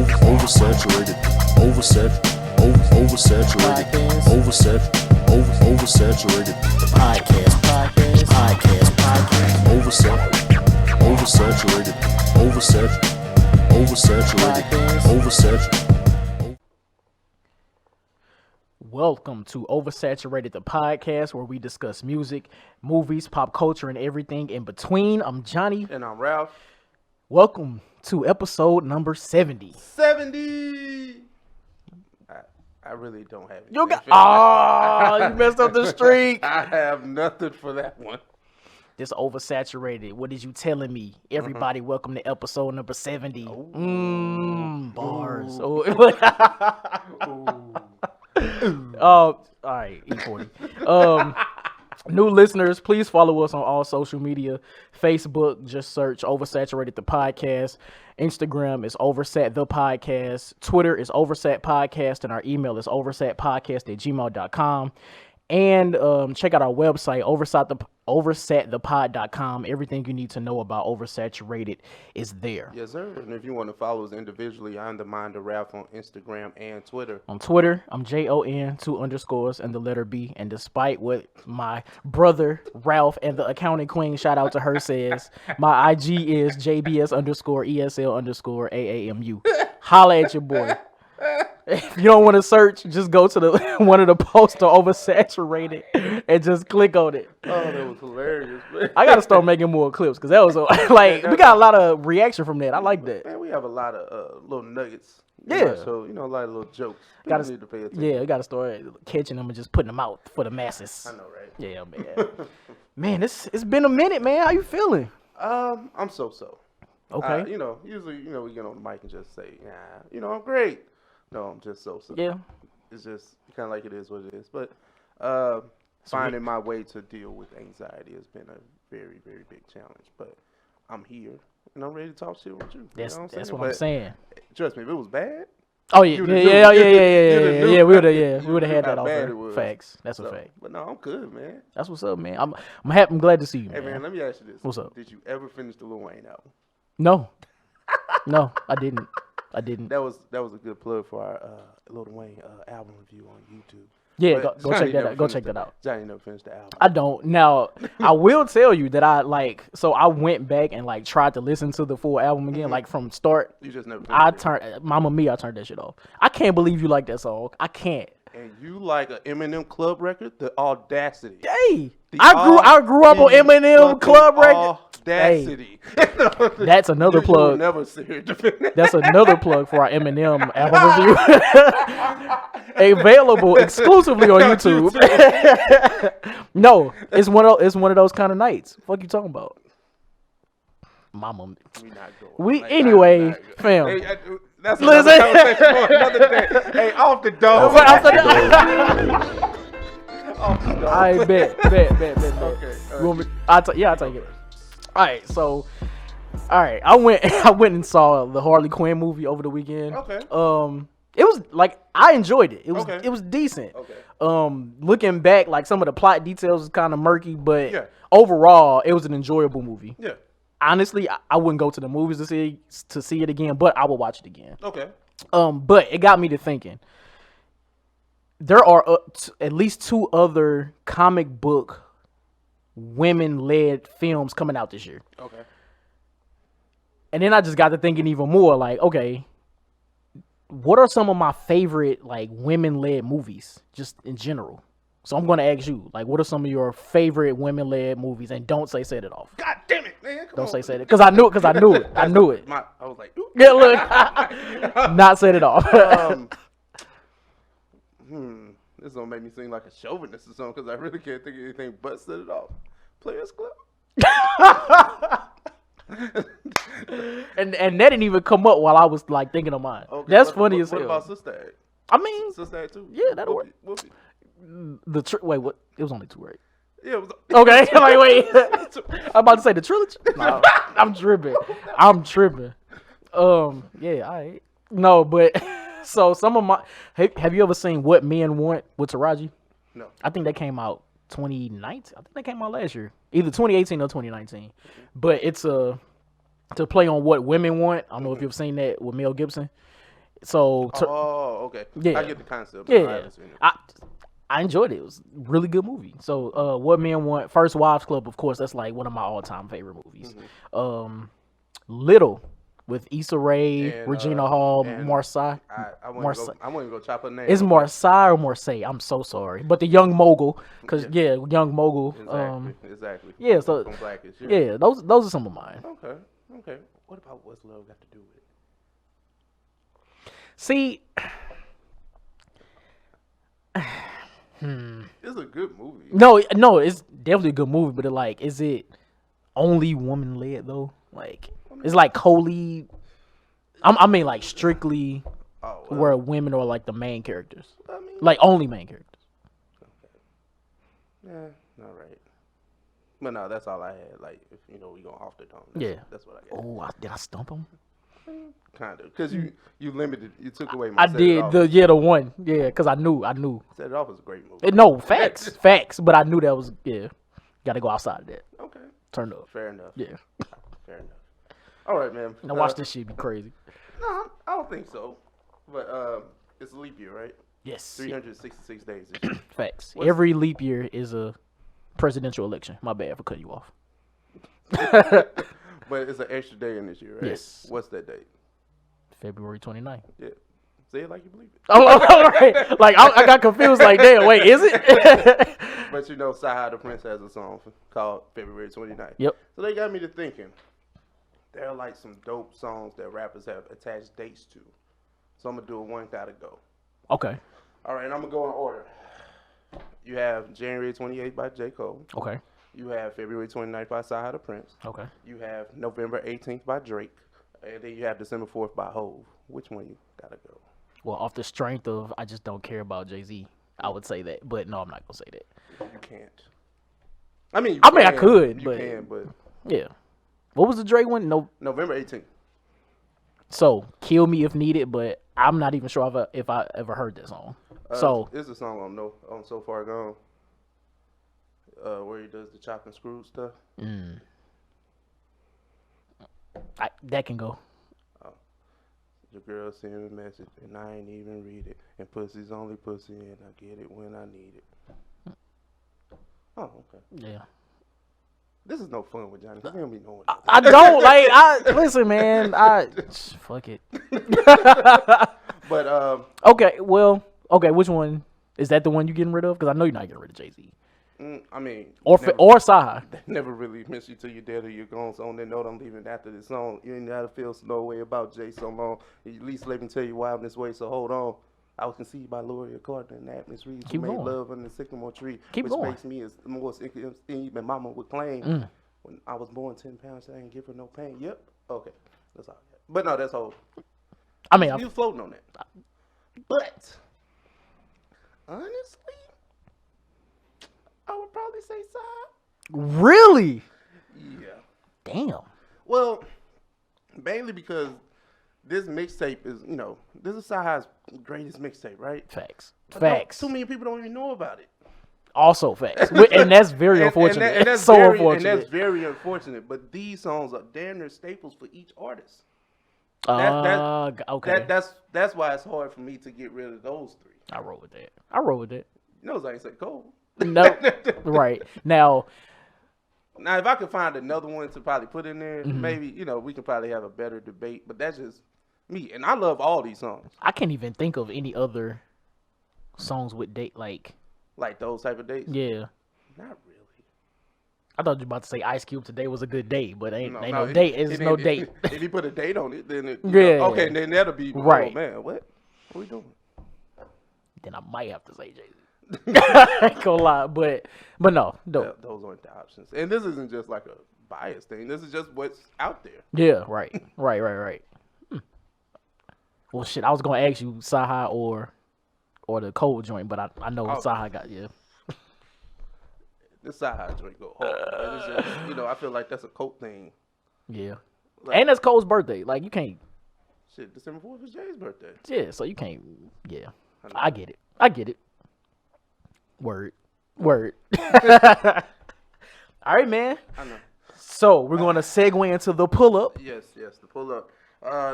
oversaturated, oversaturated. The podcast, Oversaturated. Welcome to Oversaturated, the podcast where we discuss music, movies, pop culture, and everything in between. I'm Johnny. And I'm Ralph. Welcome to episode number 70. 70! I really don't have it. You messed up the streak. I have nothing for that one. This oversaturated. What is you telling me? Everybody, welcome to episode number 70. Bars. All right, E40. New listeners, please follow us on all social media. Facebook, just search Oversaturated the Podcast. Instagram is Oversat the Podcast. Twitter is Oversat Podcast, and our email is oversatpodcast@gmail.com. And check out our website, oversatthepod.com. Everything you need to know about Oversaturated is there. Yes, sir. And if you want to follow us individually, I'm the Mind of Ralph on Instagram and Twitter. On Twitter, I'm JON, 2 underscores, and the letter B. And despite what my brother, Ralph, and the accounting queen, shout out to her, says, my IG is JBS_ESL_AAMU. Holla at your boy. If you don't want to search, just go to one of the posts on Oversaturated and just click on it. Oh, that was hilarious, man. I gotta start making more clips because that was like we got a lot of reaction from that. I like that. Man, we have a lot of little nuggets. Yeah. So a lot of little jokes. Gotta need to pay attention. Yeah, we gotta start catching them and just putting them out for the masses. I know, right? Yeah, man. Man, it's been a minute, man. How you feeling? I'm so. Okay. Usually, we get on the mic and just say, I'm great. No, I'm just so. Yeah. It's just kind of like it is what it is. But finding my way to deal with anxiety has been a very, very big challenge. But I'm here, and I'm ready to talk shit with you. That's what But I'm saying. Trust me, if it was bad. Oh yeah. We would have had that offer. Facts. That's a fact. But no, I'm good, man. That's what's up, man. I'm happy. I'm glad to see you, Hey, man, let me ask you this. What's up? Did you ever finish the Lil Wayne album? No, I didn't. That was a good plug for our Lil Wayne album review on YouTube. Yeah, go check that out. Go check that out. Johnny never finished the album. I don't. Now, I will tell you that I went back and tried to listen to the full album again, from start. You just never I finished turned Mamma Mia, I turned that shit off. I can't believe you like that song. I can't. And you like an Eminem club record? The audacity. Hey, I grew up on Eminem club record. Audacity. Hey, that's another plug. You'll never see her defend that. That's another plug for our Eminem album review. Available exclusively on YouTube. No, it's one of those kind of nights. Fuck you talking about? Mama. We not going. Anyway, fam. Hey, that's another conversation for another day. Hey, off the dome. Off the dome. I bet. Okay. I'll take it. All right, so, I went and saw the Harley Quinn movie over the weekend. Okay. It was I enjoyed it. It was decent. Okay. Looking back, some of the plot details was kind of murky, but overall, it was an enjoyable movie. Yeah. Honestly, I wouldn't go to the movies to see it again, but I will watch it again. Okay. But it got me to thinking. There are at least 2 other comic book women-led films coming out this year. Okay. And then I just got to thinking even more, okay, what are some of my favorite women-led movies just in general? So I'm going to ask you, what are some of your favorite women-led movies? And don't say Set It Off. God damn it, man. Don't say Set It. Because I knew it. I knew it. I was like, ooh. Yeah, look. Not Set It Off. This is going to make me seem like a chauvinist or something because I really can't think of anything but Set It Off. Players Club. and that didn't even come up while I was thinking of mine. Okay, that's funny as hell. What about Sister Act? I mean, Sister Act too. Yeah, that'll work. Whoopie. Wait, what? It was only 2, right? Yeah. It was, okay. Wait. I'm about to say the trilogy. No, I'm tripping. Yeah. Alright. No, but so some of my. Have you ever seen What Men Want with Taraji? No. I think that came out 2019. I think that came out last year, either 2018 or 2019. But it's to play on what women want. I don't know if you've seen that with Mel Gibson. So okay. yeah. I get the concept. I yeah, haven't seen it. I enjoyed it. It was a really good movie. So What Men Want, First Wives Club, of course, that's like one of my all time favorite movies. Little with Issa Rae, And, Regina Hall, and Marseille. I wouldn't go chop her name. It's up. Marseille or Marseille. I'm so sorry, but the Young Mogul, because Young Mogul. Exactly. Yeah, so From Blackish. yeah, those are some of mine. Okay. What about What's Love got to do with it? See, It's a good movie. no, it's definitely a good movie, but is it only woman led though? Like, it's like co-lead. I mean, like strictly where women are like the main characters, like only main characters. Yeah, all right. But no, that's all I had. Like, if we going off the dome. That's what I got. Oh, did I stump him? Kind of, because you limited. You took away my. I did the one. Yeah, because I knew. Set It Off was a great movie. No, facts. But I knew that was got to go outside of that. Okay. Turn up. Fair enough. Yeah. Fair enough. All right, man. Now watch this shit be crazy. No, I don't think so. But it's a leap year, right? Yes. 366 days this year. Facts. Every leap year is a presidential election. My bad for cutting you off. But it's an extra day in this year, right? Yes. What's that date? February 29th. Yeah. Say it like you believe it. Oh, all right. Like, I got confused. Like, damn, wait, is it? But Saha the Prince has a song called February 29th. Yep. So they got me to thinking. There are like some dope songs that rappers have attached dates to. So I'm going to do a one gotta go. Okay. All right, I'm going to go in order. You have January 28th by J. Cole. Okay. You have February 29th by Saha the Prince. Okay. You have November 18th by Drake. And then you have December 4th by Hove. Which one you got to go? Well, off the strength of I just don't care about Jay-Z, I would say that. But no, I'm not going to say that. You can't. I mean, I could, you can, but yeah. What was the Drake one? No, November 18th. So, Kill Me If Needed, but I'm not even sure if I ever heard that song. So it's a song on So Far Gone, where he does the chop and screw stuff. That can go. The girl sent me a message and I ain't even read it. And pussy's only pussy and I get it when I need it. Oh, okay. Yeah. This is no fun with Johnny. He don't be knowing. I don't listen, man. Fuck it. But okay, which one is that? The one you getting rid of? Because I know you're not getting rid of Jay-Z. I mean, or Saha. Never really miss you till you're dead or you're gone. So on that note, I'm leaving after this song. You ain't gotta feel no way about Jay so long. At least let me tell you why I'm this way. So hold on. I was conceived by Gloria Carter and Agnes Reed. Who made love under the sycamore tree, which makes me as the most even mama would claim. When I was born 10 pounds, I ain't give her no pain. Yep. Okay. That's all I got. But no, that's all. I mean, you floating on that. But honestly, I would probably say Side. Really? Yeah. Damn. Well, mainly because this mixtape is, this is Saha's greatest mixtape, right? Facts. Too many people don't even know about it. Also facts. And that's very unfortunate. And that's unfortunate. And that's very unfortunate. But these songs are damn near staples for each artist. Okay. That's why it's hard for me to get rid of those three. I roll with that. I ain't say Cole. No. Right. Now, if I could find another one to probably put in there, maybe, we can probably have a better debate. But that's just me. And I love all these songs. I can't even think of any other songs with date like those type of dates? Yeah. Not really. I thought you were about to say Ice Cube today was a good day, but ain't no date. It's no date. If you put a date on it, then okay, then that'll be right. Oh man, what are we doing? Then I might have to say Jay-Z. I ain't gonna lie, but no, dope. Those aren't the options. And this isn't just like a bias thing. This is just what's out there. Yeah, right. Well, shit, I was gonna ask you Saha or the Cold joint, but I know Saha got This Saha joint go hard. It's just, I feel like that's a cult thing. Yeah. And that's Cole's birthday. Like, you can't. Shit, December 4th is Jay's birthday. Yeah, so you can't. Yeah. I get it. Word. All right, man. I know. So, we're going to segue into the pull-up. Yes, the pull-up.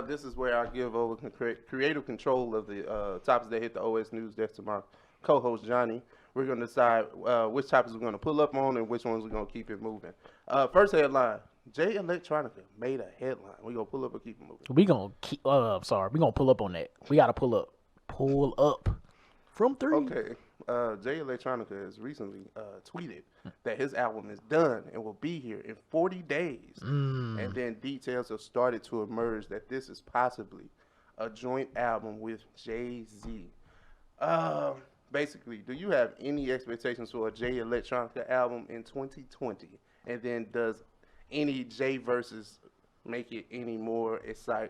This is where I give over creative control of the topics that hit the OS News desk to my co-host Johnny. We're going to decide which topics we're going to pull up on and which ones we're going to keep it moving. First headline: Jay Electronica made a headline. We're going to pull up or keep it moving. We gonna keep. We're gonna pull up on that. We gotta pull up. Pull up from 3. Okay. Jay Electronica has recently tweeted that his album is done and will be here in 40 days. And then details have started to emerge that this is possibly a joint album with Jay-Z. Basically, do you have any expectations for a Jay Electronica album in 2020? And then does any Jay verses make it any more exciting?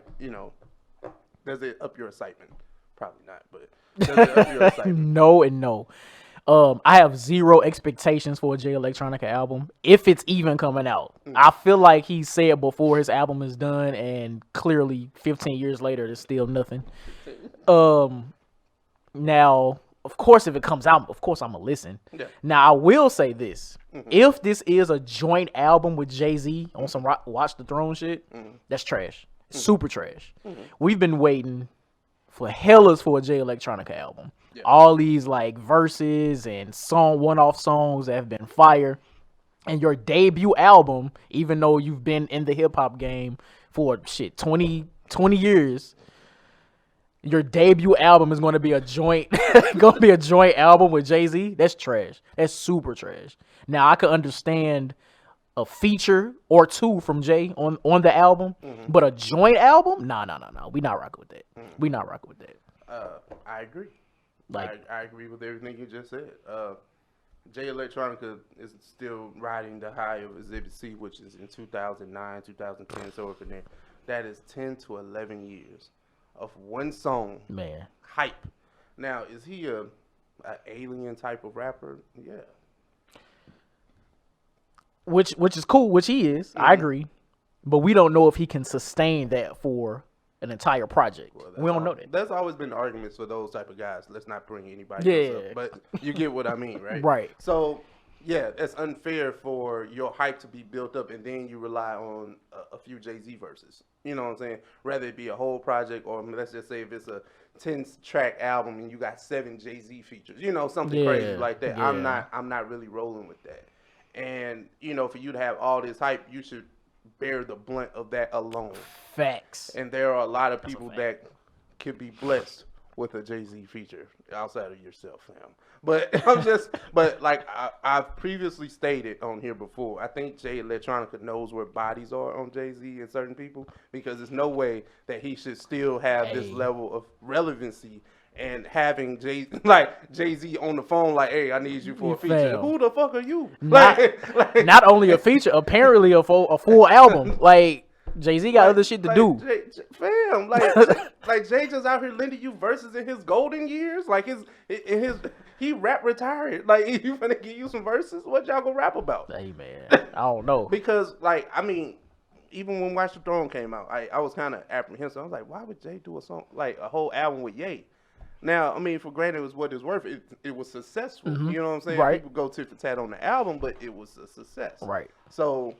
Does it up your excitement? Probably not, but does it up your excitement? No and no. I have zero expectations for a Jay Electronica album, if it's even coming out. I feel like he said before his album is done, and clearly 15 years later, there's still nothing. Now, of course, if it comes out, of course I'm gonna listen. Yeah. Now, I will say this: if this is a joint album with Jay-Z on some Watch the Throne shit, that's trash, super trash. We've been waiting for hellas for a Jay Electronica album. Yeah. All these like verses and one-off songs that have been fire. And your debut album, even though you've been in the hip-hop game for 20 years, your debut album is going to be a joint album with Jay-Z. That's trash. That's super trash. Now I could understand a feature or two from Jay on the album, but a joint album? No. We not rocking with that. We not rocking with that. I agree. I agree with everything you just said. Jay Electronica is still riding the high of Exhibit C, which is in 2009, 2010, so up in there. That is 10 to 11 years of one song. Man. Hype. Now, is he a alien type of rapper? Yeah. Which is cool, which he is. I agree. But we don't know if he can sustain that for an entire project. Well, we don't know that. That's always been the arguments for those type of guys. Let's not bring anybody else up. But you get what I mean, right? Right. So, yeah, it's unfair for your hype to be built up and then you rely on a few Jay-Z verses. You know what I'm saying? Rather it be a whole project, or let's just say if it's a 10-track album and you got 7 Jay-Z features. Something crazy like that. Yeah. I'm not really rolling with that. And, for you to have all this hype, you should bear the blunt of that alone. Facts. And there are a lot of people that could be blessed with a Jay-Z feature outside of yourself, fam. But I've previously stated on here before, I think Jay Electronica knows where bodies are on Jay-Z and certain people, because there's no way that he should still have this level of relevancy. And having Jay-Z on the phone, like, hey, I need you for a feature. Fam. Who the fuck are you? Not only a feature, apparently a full album. Like, Jay-Z got other shit to do. Fam, Jay just out here lending you verses in his golden years. Like, he rap retired. Like, you finna give you some verses? What y'all gonna rap about? Hey, man, I don't know. Because, even when Watch the Throne came out, I was kind of apprehensive. I was like, why would Jay do a song, like a whole album with Ye? Now, for granted, it was what it's worth. It was successful. You know what I'm saying? Right. People go tit for tat on the album, but it was a success. Right. So,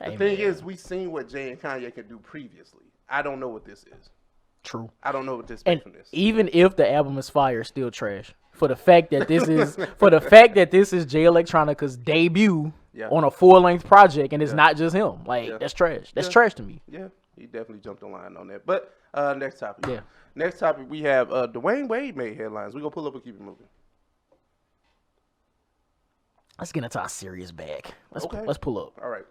the thing is, we seen what Jay and Kanye could do previously. I don't know what this is. True. I don't know what this is. From this. Even if the album is fire, it's still trash. For the fact that this is Jay Electronica's debut on a full-length project, and it's not just him. Like, that's trash. That's trash to me. Yeah, he definitely jumped the line on that. But next topic. Yeah. Next topic, we have Dwayne Wade made headlines. We're going to pull up and keep it moving. Let's get into our serious bag. Let's pull up. All right.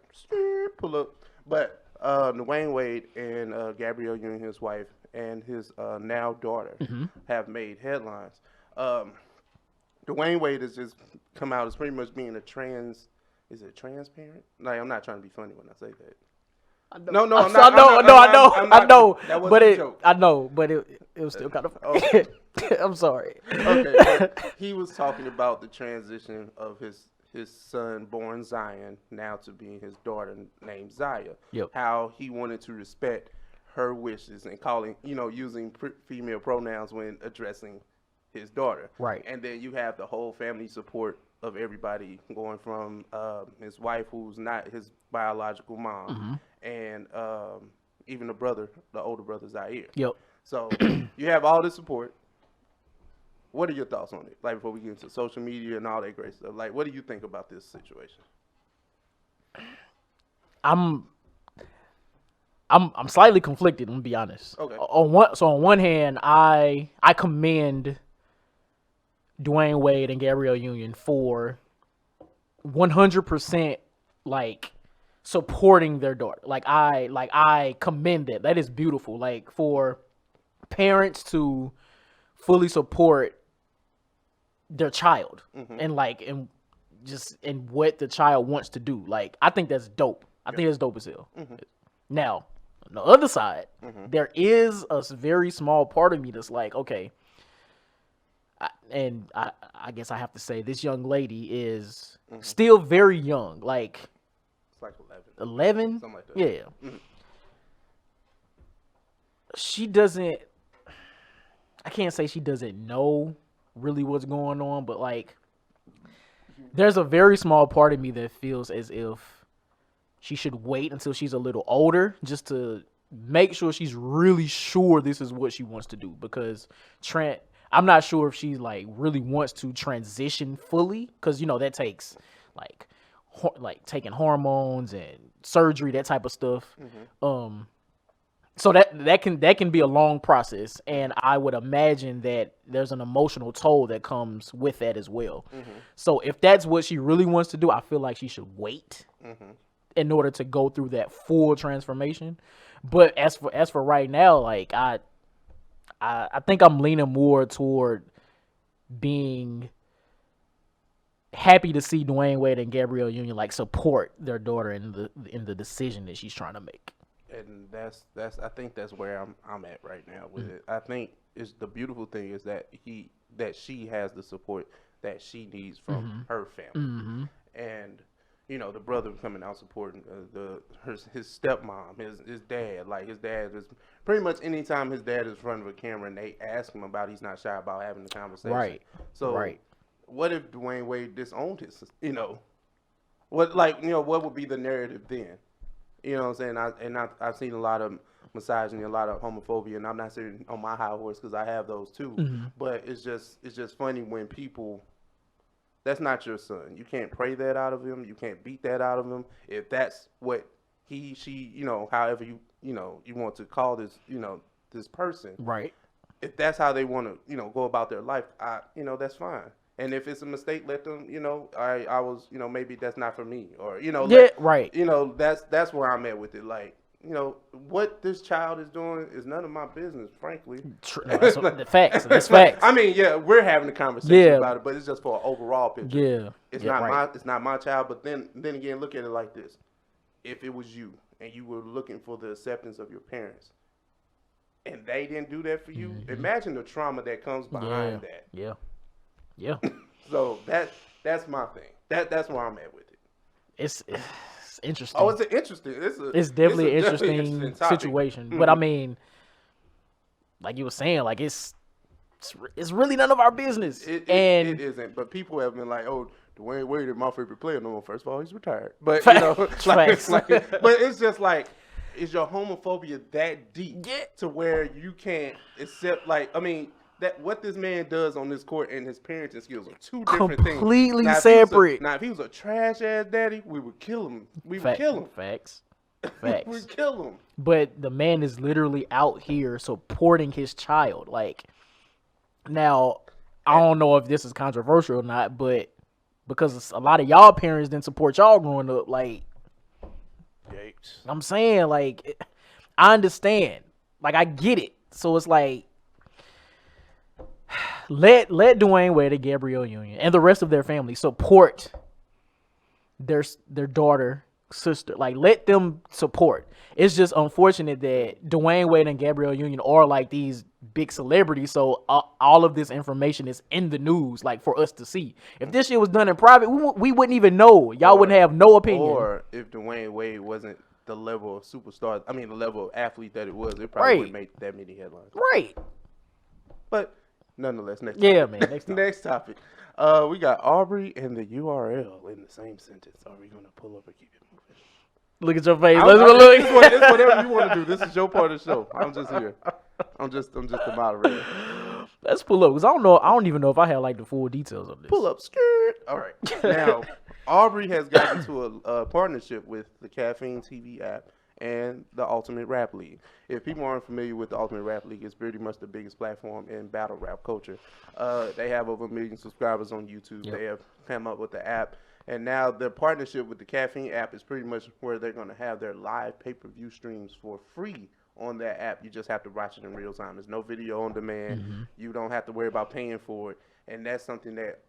Pull up. But Dwayne Wade and Gabrielle Union, his wife, and his now daughter have made headlines. Dwayne Wade has just come out as pretty much being a transparent? Like, I'm not trying to be funny when I say that. No, I'm not. I know. That wasn't a joke. I know, but it was still kind of. Okay. I'm sorry. Okay, he was talking about the transition of his son, born Zion, now to being his daughter named Zaya. Yep. How he wanted to respect her wishes and calling, using female pronouns when addressing his daughter. Right. And then you have the whole family support of everybody, going from his wife, who's not his biological mom, and even the older brother Zaire. Yep. So you have all this support. What are your thoughts on it? Like before we get into social media and all that great stuff, like what do you think about this situation? I'm slightly conflicted. I'm gonna be honest. Okay. On one hand, I commend Dwayne Wade and Gabrielle Union for 100% like supporting their daughter. Like I commend that. That is beautiful. Like for parents to fully support their child and what the child wants to do. Like I think that's dope. I think that's dope as hell. Now, on the other side, there is a very small part of me that's like, okay, I guess I have to say this young lady is still very young. Like, it's like 11? Something like that. Yeah. She doesn't, I can't say she doesn't know really what's going on, but like, there's a very small part of me that feels as if she should wait until she's a little older just to make sure she's really sure this is what she wants to do. Because I'm not sure if she like really wants to transition fully, because you know that takes like taking hormones and surgery, that type of stuff. So that can be a long process, and I would imagine that there's an emotional toll that comes with that as well. So if that's what she really wants to do, I feel like she should wait in order to go through that full transformation. But as for right now, like I think I'm leaning more toward being happy to see Dwayne Wade and Gabrielle Union like support their daughter in the decision that she's trying to make. And that's I think that's where I'm at right now with it. I think it's the beautiful thing is that she has the support that she needs from her family, and you know the brother coming out supporting his stepmom, his dad. Like his dad is pretty much anytime his dad is in front of a camera and they ask him about, he's not shy about having the conversation. Right. So what if Dwayne Wade disowned his? You know, what would be the narrative then? You know what I'm saying? I've seen a lot of misogyny, a lot of homophobia, and I'm not sitting on my high horse because I have those too. But it's just funny when people, that's not your son. You can't pray that out of him. You can't beat that out of him. If that's what she, however you want to call this, this person. Right. If that's how they want to, go about their life, that's fine. And if it's a mistake, let them, I was, maybe that's not for me, or, right. That's where I'm at with it. Like, what this child is doing is none of my business, frankly. That's the facts. That's facts. I mean, yeah, we're having a conversation about it, but it's just for an overall picture. Yeah. It's not my child, but then again, look at it like this. If it was you and you were looking for the acceptance of your parents and they didn't do that for you, imagine the trauma that comes behind that. Yeah. So that's my thing. That's where I'm at with it. It's interesting. Oh, it's interesting. It's definitely an interesting situation. But I mean, like you were saying, like it's really none of our business. It isn't. But people have been like, oh, Dwayne Wade is my favorite player. No, first of all, he's retired. But but it's just like, is your homophobia that deep to where you can't accept? Like, I mean, that what this man does on this court and his parenting skills are two different things. Completely separate. Now, if he was a trash ass daddy, we would kill him. We would kill him. Facts. We'd kill him. But the man is literally out here supporting his child. Like, now, I don't know if this is controversial or not, but because a lot of y'all parents didn't support y'all growing up, like, Yikes. I'm saying, like, I understand. Like, I get it. So it's like, let Dwayne Wade and Gabrielle Union and the rest of their family support their daughter, sister. Like, let them support. It's just unfortunate that Dwayne Wade and Gabrielle Union are like these big celebrities, so all of this information is in the news, like, for us to see. If this shit was done in private, we wouldn't even know. Y'all wouldn't have no opinion. Or if Dwayne Wade wasn't the level of superstar, I mean, the level of athlete that it was, it probably wouldn't make that many headlines. Right. But nonetheless, next topic. Yeah, man. Next topic. We got Aubrey and the URL in the same sentence. Are we going to pull up or keep it moving? Look at your face. It's whatever you want to do. This is your part of the show. I'm just here. I'm just the moderator. Let's pull up because I don't even know if I had like the full details of this. Pull up, skirt. All right. Now, Aubrey has gotten into a partnership with the Caffeine TV app and the Ultimate Rap League. If people aren't familiar with the Ultimate Rap League, it's pretty much the biggest platform in battle rap culture. They have over 1 million subscribers on YouTube. Yep. They have come up with the app. And now their partnership with the Caffeine app is pretty much where they're going to have their live pay-per-view streams for free on that app. You just have to watch it in real time. There's no video on demand. Mm-hmm. You don't have to worry about paying for it. And that's something that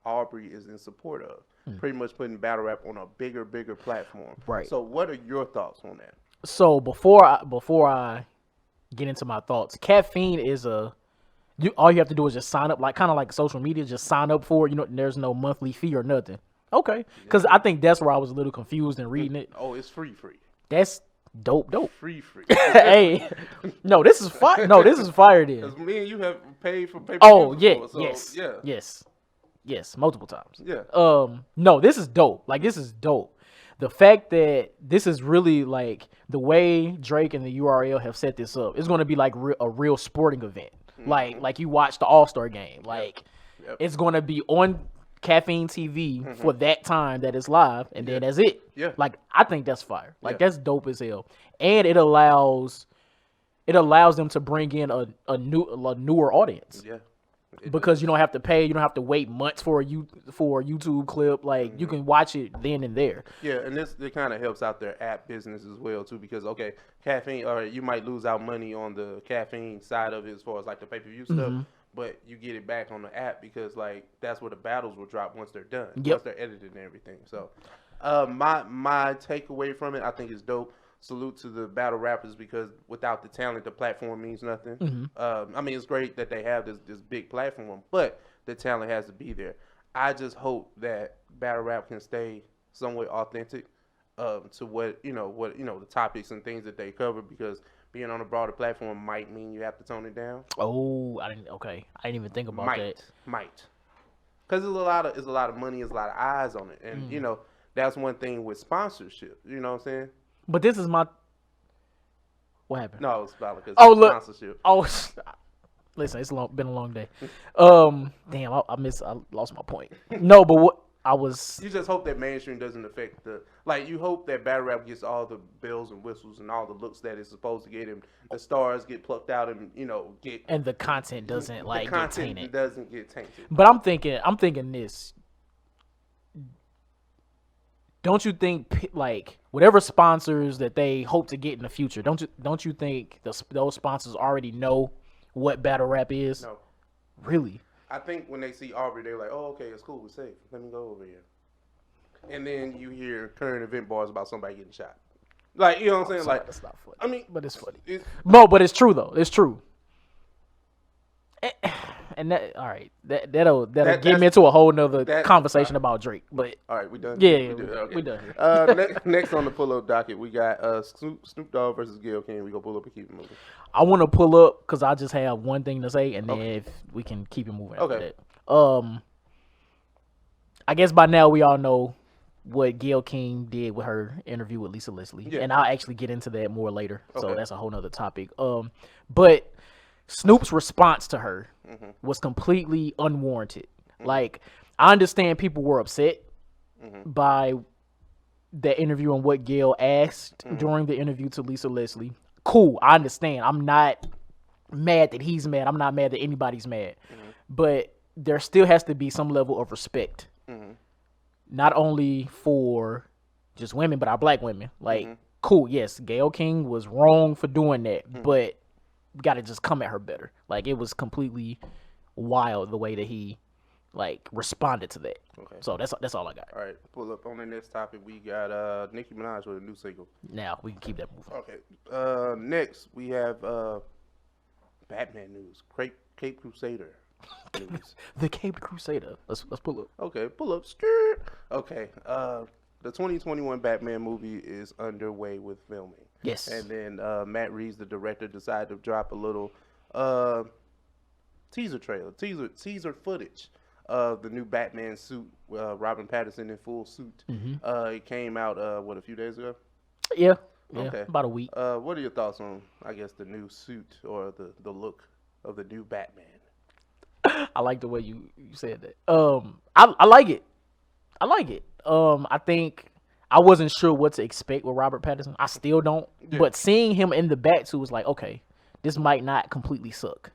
Aubrey is in support of. Pretty much putting battle rap on a bigger platform. Right. So what are your thoughts on that? So before I get into my thoughts, Caffeine is all you have to do is just sign up, like kind of like social media, just sign up for it. There's no monthly fee or nothing. Okay. Because I think that's where I was a little confused in reading it. Oh, it's free. That's dope. Free. Hey, no, this is fire. No, this is fire. Then. Because me and you have paid for pay-per-view. Oh yeah, before, so, yes, multiple times. Yeah. No, this is dope. Like this is dope. The fact that this is really like the way Drake and the URL have set this up, it's going to be like a real sporting event. Mm-hmm. Like you watch the All-Star game. Like it's going to be on Caffeine TV for that time that it's live, and then that's it. Yeah. Like I think that's fire. Like that's dope as hell, and it allows them to bring in a newer audience. Yeah. Because you don't have to pay, you don't have to wait months for a YouTube clip. Like you can watch it then and there. Yeah, and it kind of helps out their app business as well too. Because Caffeine, or you might lose out money on the Caffeine side of it as far as like the pay-per-view stuff, but you get it back on the app because like that's where the battles will drop once they're done, once they're edited and everything. So, my takeaway from it, I think is dope. Salute to the battle rappers because without the talent, the platform means nothing. I mean, it's great that they have this big platform, but the talent has to be there. I just hope that battle rap can stay somewhat authentic to what the topics and things that they cover, because being on a broader platform might mean you have to tone it down. Oh, I didn't even think about that. Might, because there's a lot of money, there's a lot of eyes on it, and that's one thing with sponsorship. You know what I'm saying? But this is my. What happened? No, it's valid because sponsorship. Oh, listen, it's been a long day. Damn, I lost my point. No, but what I was. You just hope that mainstream doesn't affect you hope that battle rap gets all the bells and whistles and all the looks that it's supposed to get, and the stars get plucked out and get. And the content doesn't get tainted. Doesn't get tainted. But I'm thinking this. Don't you think like whatever sponsors that they hope to get in the future? Don't you think those sponsors already know what battle rap is? No. Really? I think when they see Aubrey, they're like, "Oh, okay, it's cool, it's safe. Let me go over here." And then you hear current event bars about somebody getting shot. Like, you know what I'm saying? Like, that's not funny. I mean, but it's funny. But it's true though. It's true. And that, all right, that'll get me into a whole nother conversation about Drake. But all right, we done. Yeah, we done. Next on the pull-up docket, we got Snoop Dogg versus Gayle King. We gonna pull up and keep it moving. I want to pull up because I just have one thing to say, and then if we can keep it moving after that. I guess by now we all know what Gayle King did with her interview with Lisa Leslie, and I'll actually get into that more later. So that's a whole nother topic. But Snoop's response to her was completely unwarranted. Like, I understand people were upset by that interview and what Gayle asked during the interview to Lisa Leslie. Cool, I understand. I'm not mad that he's mad. I'm not mad that anybody's mad. But there still has to be some level of respect. Not only for just women, but our black women. Like, cool, yes, Gayle King was wrong for doing that, but we got to just come at her better. Like, it was completely wild the way that he responded to that. Okay. So that's all I got. All right, pull up on the next topic. We got Nicki Minaj with a new single. Now we can keep that moving. Okay. Next we have Batman news. Cape Crusader news. The Cape Crusader. Let's pull up. Okay, pull up. Skirt. Okay. The 2021 Batman movie is underway with filming. Yes. And then Matt Reeves, the director, decided to drop a little teaser footage of the new Batman suit, Robin Pattinson in full suit. It came out a few days ago. Yeah, Okay. about a week. What are your thoughts on, I guess, the new suit or the look of the new Batman? I like the way you said that. I like it. I like it. I think I wasn't sure what to expect with Robert Pattinson. I still don't. Yeah. But seeing him in the Bat-suit was like, okay, this might not completely suck.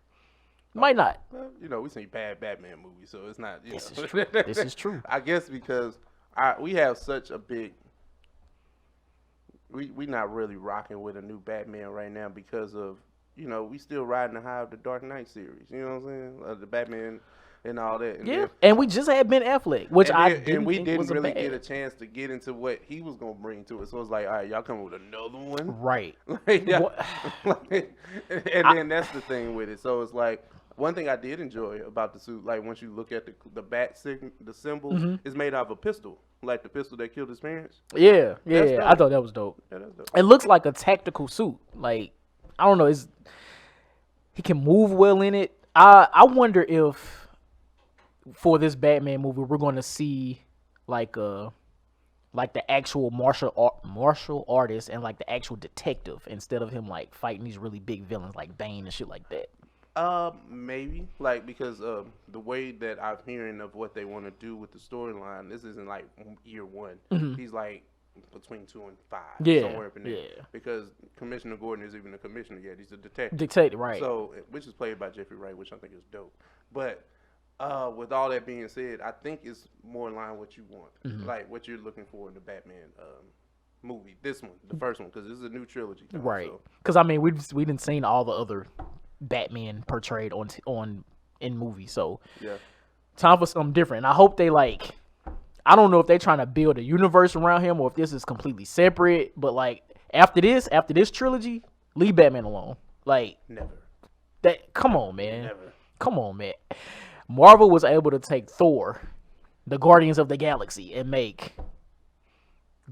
Might not. Well, you know, we seen bad Batman movies, so it's not. This is true. This is true. I guess because we have such a big. We not really rocking with a new Batman right now because of, you know, we still riding the high of the Dark Knight series. You know what I'm saying? The Batman and all that. And and we just had Ben Affleck, which I didn't we think didn't was really bad. get a chance to get into what he was gonna bring to it. So it's like, all right, y'all coming with another one, Right. like, yeah. And then that's the thing with it. So it's like. One thing I did enjoy about the suit, like once you look at the bat the symbol is made out of a pistol, like the pistol that killed his parents. Yeah. That's dope. I thought that was dope. Yeah, that's dope. It looks like a tactical suit. Like, I don't know, he can move well in it. I wonder if for this Batman movie we're going to see like the actual martial artist and like the actual detective instead of him like fighting these really big villains like Bane and shit like that. Maybe like because the way that I'm hearing of what they want to do with the storyline, this isn't like year one. He's like between 2 and 5, somewhere up in there. Yeah. Because Commissioner Gordon isn't even a commissioner yet; he's a detective. Detective, right? So, which is played by Jeffrey Wright, which I think is dope. But with all that being said, I think it's more in line with what you want, like what you're looking for in the Batman movie. This one, the first one, because this is a new trilogy, right? So. Because I mean, we didn't seen all the other Batman portrayed in movies, so yeah, time for something different. And I hope they like. I don't know if they're trying to build a universe around him or if this is completely separate. But like after this trilogy, leave Batman alone. Like never. That. Come on, man. Never. Come on, man. Marvel was able to take Thor, the Guardians of the Galaxy, and make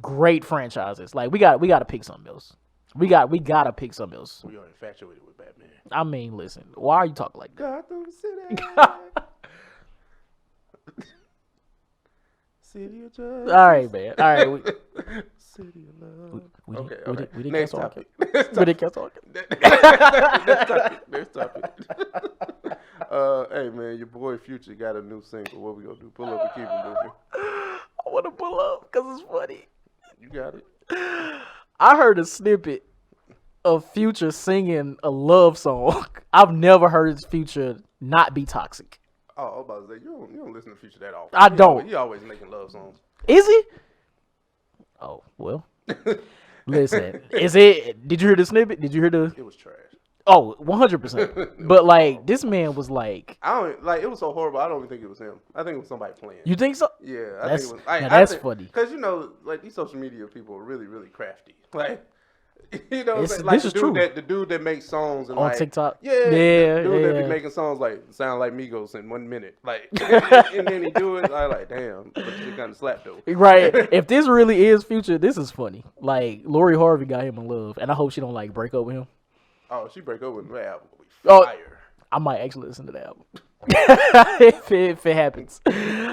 great franchises. Like we got to pick something else. We gotta pick something else. We are infatuated with Batman. I mean, listen, why are you talking like that? Gotham City. City of Justice. All right, man. All right. City of Love. We Okay. didn't Next catch topic. We didn't catch talking. Next topic. Hey, man, your boy Future got a new single. What we gonna do? Pull up and keep it moving. I want to pull up because it's funny. You got it. I heard a snippet of Future singing a love song. I've never heard Future not be toxic. Oh, I was about to say, you don't listen to Future that often. I don't. You always making love songs. Is he? Oh, well. Listen, did you hear the snippet? Did you hear the? It was trash. Oh, 100%. But like, this man was like, it was so horrible. I don't even think it was him. I think it was somebody playing. You think so? Yeah, That's, think it was. that's funny. Because you know, like these social media people are really, really crafty. Like, you know, This like is the true. The dude that makes songs and On like, TikTok? Yeah, Yeah, the dude that yeah. be making songs like sound like Migos in 1 minute. Like, and then he do it. I like, damn, but you kind of slap though. Right. If this really is Future, this is funny. Like, Lori Harvey got him in love, and I hope she don't like break up with him. Oh, she break up with the album. Oh. Fire. I might actually listen to the album. if it happens. All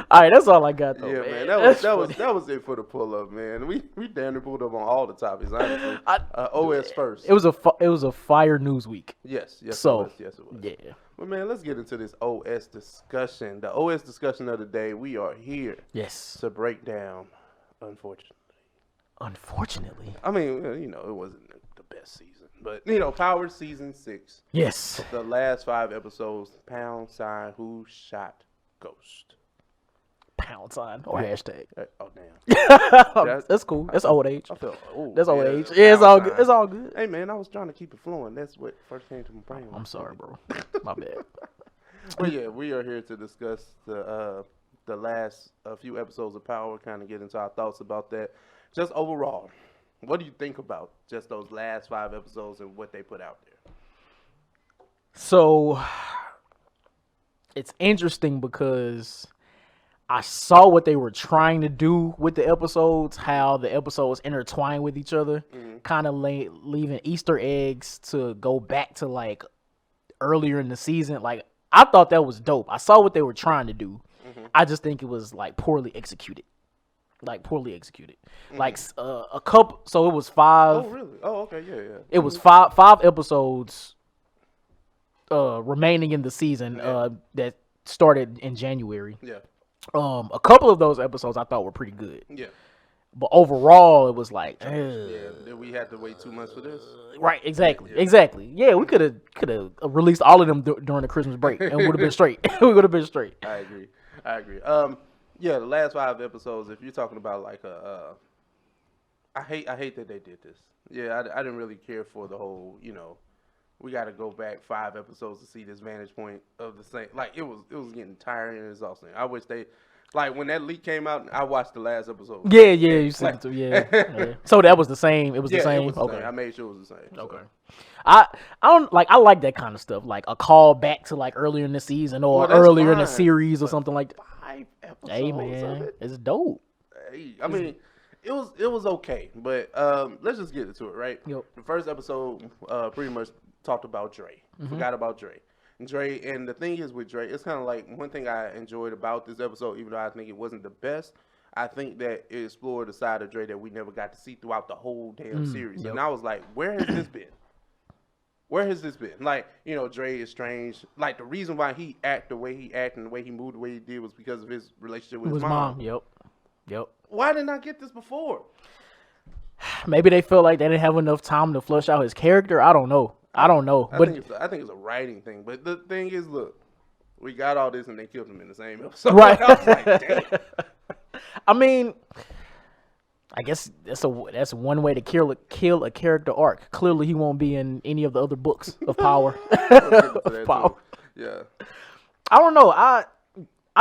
right, that's all I got though. Yeah, man. man, that was it for the pull up, man. We damn near pulled up on all the topics, honestly. OS first. It was a fire news week. Yes, So, it was. Yeah. But man, let's get into this OS discussion. The OS discussion of the day. We are here Yes. to break down, unfortunately. I mean, you know, it wasn't the best season, but you know, Power season 6. Yes. The last 5 episodes. # Who shot Ghost? # or hashtag. Oh damn. That's cool. That's old age. I felt old. That's old age. Yeah, it's all good. It's all good. Hey man, I was trying to keep it flowing. That's what first came to my brain. I'm sorry, bro. My bad. Well, yeah, we are here to discuss the last few episodes of Power. Kind of get into our thoughts about that. Just overall, what do you think about just those last 5 episodes and what they put out there? So it's interesting because I saw what they were trying to do with the episodes, how the episodes intertwine with each other, kind of leaving Easter eggs to go back to like earlier in the season. Like, I thought that was dope. I saw what they were trying to do. I just think it was like poorly executed. Like a couple. So it was 5. Oh really? Oh okay, yeah. It was five episodes remaining in the season that started in January. Yeah. A couple of those episodes I thought were pretty good. Yeah. But overall, it was like, did we have to wait 2 months for this? Right, exactly. Yeah, we could have released all of them during the Christmas break, and we would have been straight. We would have been straight. I agree. Yeah, the last 5 episodes. If you're talking about like I hate that they did this. Yeah, I didn't really care for the whole. We got to go back 5 episodes to see this vantage point of the same. Like it was getting tiring and exhausting. I wish they. Like when that leak came out, I watched the last episode. Yeah, you said it too. Yeah. So that was the same. It was the same. It was the okay. same. I made sure it was the same. Okay. I don't like. I like that kind of stuff, like a call back to like earlier in the season or earlier in the series or something like that. 5 episodes. Hey man, it's dope. Hey, I mean, it was okay, but let's just get into it, right? Yep. The first episode pretty much talked about Dre. Forgot about Dre. And the thing is with Dre, it's kind of like one thing I enjoyed about this episode, even though I think it wasn't the best. I think that it explored the side of Dre that we never got to see throughout the whole damn series. Yep. And I was like, where has this been? Where has this been? Like, Dre is strange. Like, the reason why he acted the way he acted and the way he moved the way he did was because of his relationship with his mom. Yep. Why didn't I get this before? Maybe they felt like they didn't have enough time to flesh out his character. I don't know. I think it's a writing thing. But the thing is, look, we got all this and they killed him in the same episode. Right. I was like, damn. I mean, I guess that's one way to kill a character arc. Clearly, he won't be in any of the other books of Power. Power. Yeah. I don't know. I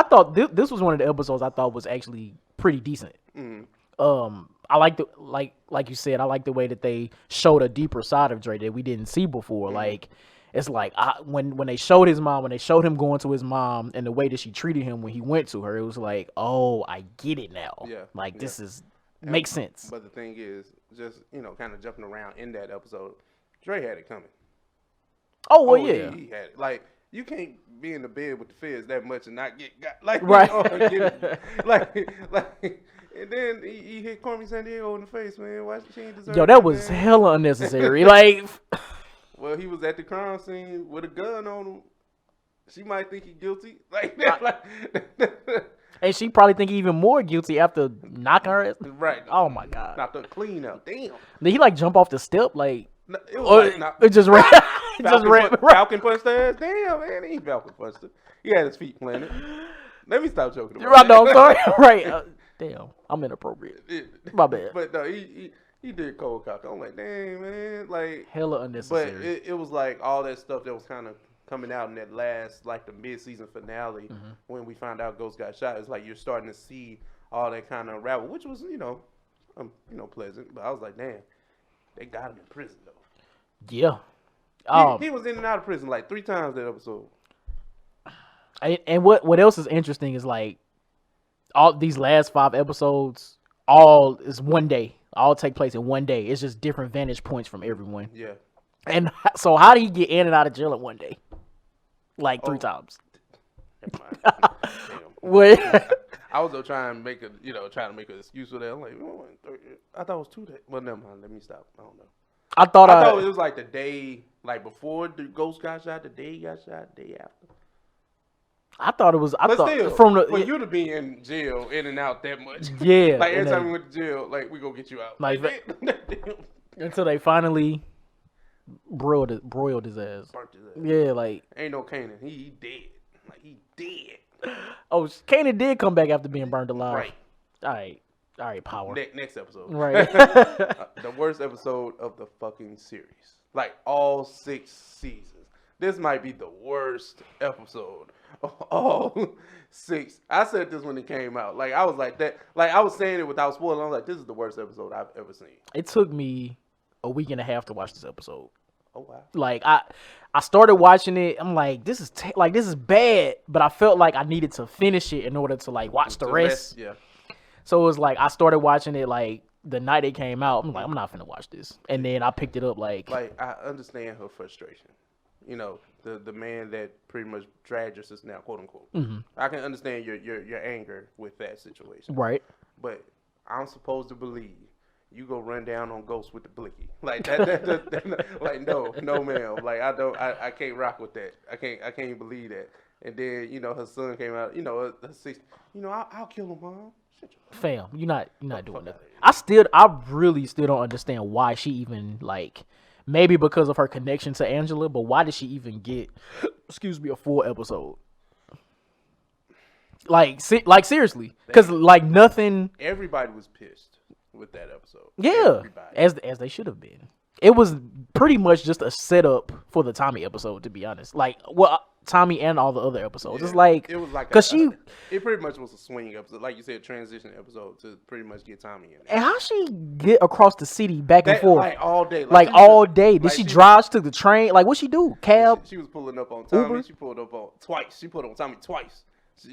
thought this was one of the episodes I thought was actually pretty decent. I like like you said, I like the way that they showed a deeper side of Dre that we didn't see before. Like it's like when they showed his mom, when they showed him going to his mom and the way that she treated him when he went to her, it was like, oh, I get it now. Yeah. Like this makes sense. But the thing is, just kind of jumping around in that episode, Dre had it coming. Oh well, yeah. He had it. Like you can't be in the bed with the feds that much and not get got. Like right. like. And then he hit Carmen Sandiego in the face, man. Why she ain't deserve that was hella unnecessary. Like, well, he was at the crime scene with a gun on him. She might think he guilty. Like, and she probably think he even more guilty after knocking her ass. Right. Oh my god. Knocked her clean out. Damn. Did he like jump off the step? Like, it was it just ran. Falcon punched her ass. Damn, man. He Falcon punched her. He had his feet planted. Let me stop joking about that. No, I'm sorry. Right. Damn, I'm inappropriate. My bad. But no, he did cold cock. I'm like, dang, man, like hella unnecessary. But it was like all that stuff that was kind of coming out in that last, like the mid-season finale when we found out Ghost got shot. It's like you're starting to see all that kind of unravel, which was pleasant. But I was like, damn, they got him in prison though. Yeah. He was in and out of prison like 3 times that episode. And what else is interesting is like, all these last 5 episodes, all is one day. All take place in one day. It's just different vantage points from everyone. Yeah. And so how did he get in and out of jail in one day? Like 3 times. Wait. I was trying to make an excuse for that. I'm like, I thought it was 2 days. Well, never mind. Let me stop. I don't know. I thought it was like the day, like before the Ghost got shot, the day he got shot, the day after. I thought it was. For you to be in jail, in and out that much. Yeah. Like every time we went to jail, like we gonna get you out. Like until they finally broiled his ass. Burnt his ass. Yeah, like ain't no Kanan. He dead. Like he dead. Oh, Kanan did come back after being burned alive. Right. All right, Power. Next episode. Right. The worst episode of the fucking series. Like all 6 seasons. This might be the worst episode of all 6. I said this when it came out. Like I was like that. Like I was saying it without spoiling. I was like, this is the worst episode I've ever seen. It took me a week and a half to watch this episode. Oh wow. Like I started watching it. I'm like, this is bad, but I felt like I needed to finish it in order to like watch the rest. Yeah. So it was like I started watching it like the night it came out. I'm like, I'm not finna watch this, and then I picked it up like I understand her frustration. you know, the man that pretty much dragged your sister down, quote unquote. Mm-hmm. I can understand your anger with that situation. Right. But I'm supposed to believe you go run down on Ghost with the blicky. Like that like no ma'am. Like I can't rock with that. I can't believe that. And then, you know, her son came out, you know, her sister, you know, I'll kill him, Mom. Fam, you're not doing fuck that. I really still don't understand why she even, like, maybe because of her connection to Angela, but why did she even get, excuse me, a full episode? Like seriously, because like nothing. Everybody was pissed with that episode. Yeah, Everybody. as they should have been. It was pretty much just a setup for the Tommy episode, to be honest. Like, well, Tommy and all the other episodes. Yeah, It's like it was like because it pretty much was a swing episode, like you said, transition episode to pretty much get Tommy in. And how she get across the city back and forth like all day, like all day? Did she drive? She took the train? Like what she do? Cab? She was pulling up on Tommy. Uber? She pulled up on twice. She pulled on Tommy twice.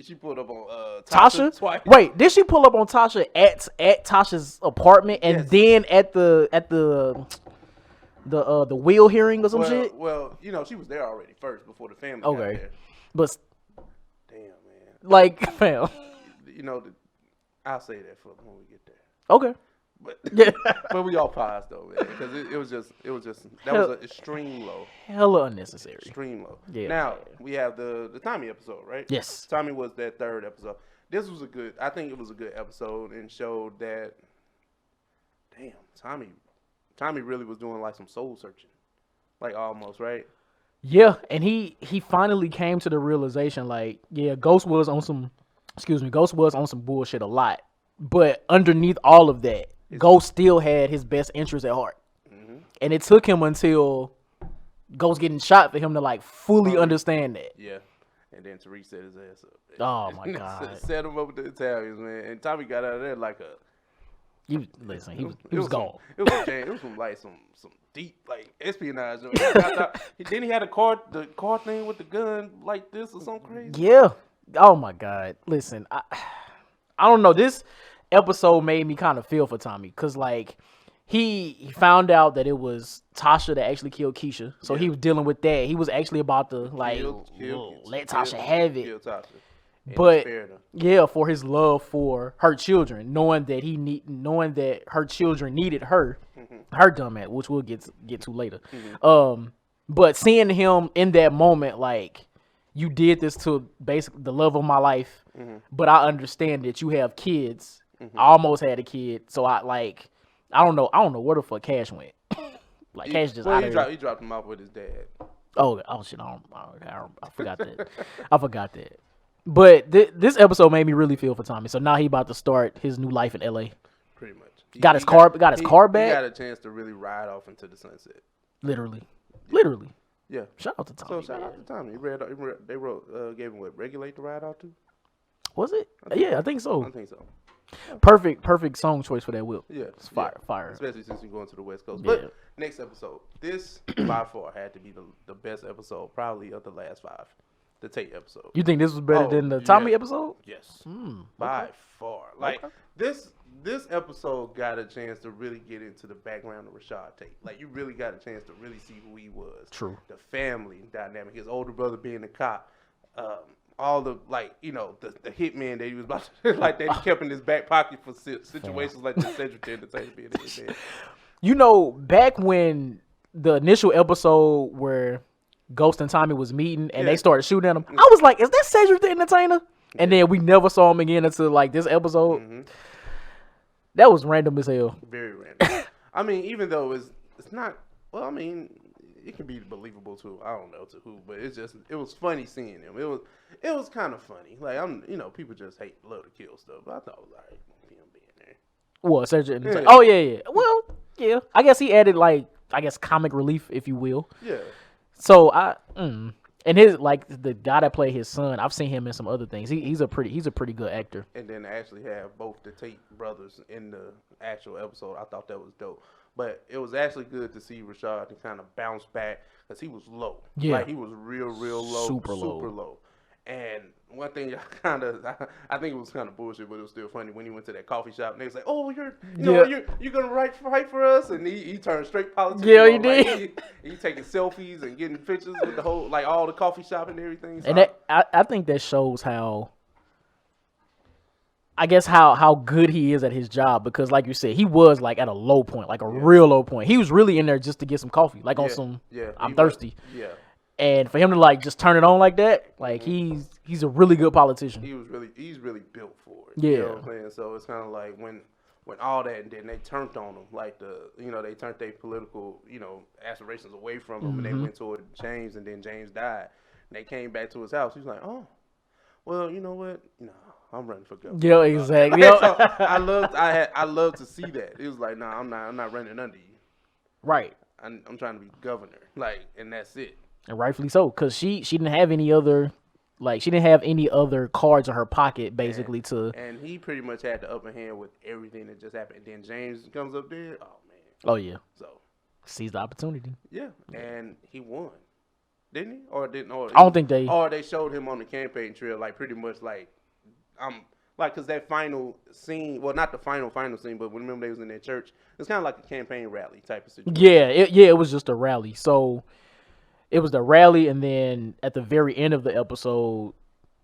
She pulled up on Tasha? twice. Wait, did she pull up on Tasha at Tasha's apartment and then at the wheel hearing or some shit? Well, you know, she was there already first before the family Okay. got there. But Damn, man. like, fam. You know, I'll say that for when we get there. Okay. But Yeah. but we all paused though, man, because it was just that was an extreme low. Hella unnecessary. Extreme low. Yeah. Now we have the Tommy episode, right? Yes. Tommy was that third episode. This was I think it was a good episode and showed that, damn, Tommy really was doing like some soul searching, like almost, right? Yeah, and he finally came to the realization, like, yeah, Ghost was on some bullshit a lot, but underneath all of that, Ghost still had his best interest at heart, and it took him until Ghost getting shot for him to like fully understand that. Yeah, and then Tariq set his ass up. Oh my god, set him up with the Italians, man, and Tommy got out of there like a. He was gone. It was some deep like espionage. Then he had the car thing with the gun like this or something crazy. Yeah. Oh my god. Listen, I don't know. This episode made me kind of feel for Tommy because like he found out that it was Tasha that actually killed Keisha, so he was dealing with that. He was actually about to like let Tasha have it. Kill Tasha. But yeah, for his love for her children, knowing that her children needed her, her dumb ass, which we'll get to later. But seeing him in that moment, like, you did this to basically the love of my life, but I understand that you have kids. I almost had a kid, so I don't know where the fuck Cash went. Like Cash just out of here. He dropped him off with his dad. Oh shit! I forgot that. I forgot that. But this episode made me really feel for Tommy. So now he about to start his new life in LA. Pretty much. Got his car back. He got a chance to really ride off into the sunset. Literally. Yeah. Shout out to Tommy. So shout out to Tommy. They gave him what, Regulate the Ride Out to? Was it? Yeah, I think so. I think so. Perfect song choice for that whip. Yeah. It's fire. Especially since you're going to the West Coast. Yeah. But next episode. This by far had to be the best episode probably of the last 5. The Tate episode. You think this was better than the Tommy episode? Yes. By far. Like this episode got a chance to really get into the background of Rashad Tate. Like you really got a chance to really see who he was. True. The family dynamic, his older brother being a cop, all the the hitman that he was about to like that he kept in his back pocket for situations like the Cedric Entertainer being in his head. You know, back when the initial episode where Ghost and Tommy was meeting and they started shooting at him, I was like, is that Cedric the Entertainer? And then we never saw him again until like this episode. That was random as hell. Very random. I mean, even though it's not, well, I mean, it can be believable to, I don't know to who, but it was funny seeing him. It was kind of funny. Like people just love to kill stuff, but I thought it was alright him being there. What, Cedric? Yeah. Oh yeah. Well, yeah. I guess he added comic relief, if you will. Yeah. So and his the guy that played his son, I've seen him in some other things. He's a pretty good actor. And then to actually have both the Tate brothers in the actual episode, I thought that was dope. But it was actually good to see Rashad kind of bounce back because he was low. Yeah, like he was real low, super low. And one thing I think it was kind of bullshit, but it was still funny when he went to that coffee shop and they was like, "Oh, you're gonna fight for us," and he turned straight politician. Yeah, he like, did. He taking selfies and getting pictures with the whole like all the coffee shop and everything. So And I think that shows how. I guess how good he is at his job because, like you said, he was like at a low point, like a real low point. He was really in there just to get some coffee, like on some. I'm thirsty. Yeah. And for him to like just turn it on like that, like he's a really good politician. He's really built for it. Yeah. You know what I'm saying? So it's kind of like when all that and then they turned on him, like they turned their political, aspirations away from him and they went toward James and then James died. And they came back to his house. He was like, "Oh, well, you know what? No, I'm running for governor." Yeah, exactly. So I love to see that. It was like, "Nah, I'm not running under you." Right. I'm trying to be governor. Like, and that's it. And rightfully so, because she didn't have any other, cards in her pocket, basically, And he pretty much had the upper hand with everything that just happened. And then James comes up there. Oh, man. Oh, yeah. So. Seized the opportunity. Yeah. And he won. Didn't he? Or didn't? Or I don't think they. Or they showed him on the campaign trail, like, pretty much like, because that final scene, well, not the final scene, but remember they was in that church, it's kind of like a campaign rally type of situation. Yeah, it was just a rally. So it was the rally, and then at the very end of the episode,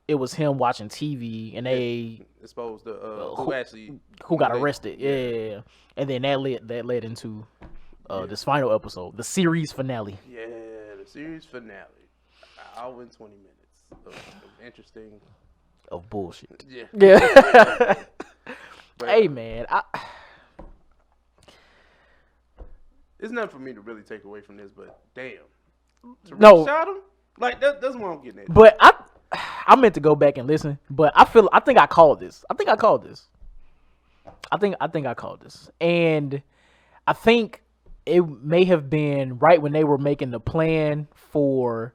it was him watching TV, and they exposed who got arrested. Yeah, and then that led into this final episode, the series finale. Yeah, the series finale, an hour and 20 minutes of interesting. Of bullshit. Yeah. Yeah. Hey man, it's nothing for me to really take away from this, but damn, no, shot him. Like that's what I'm getting at. But I meant to go back and listen, but I think I called this. I think I called this, and I think it may have been right when they were making the plan for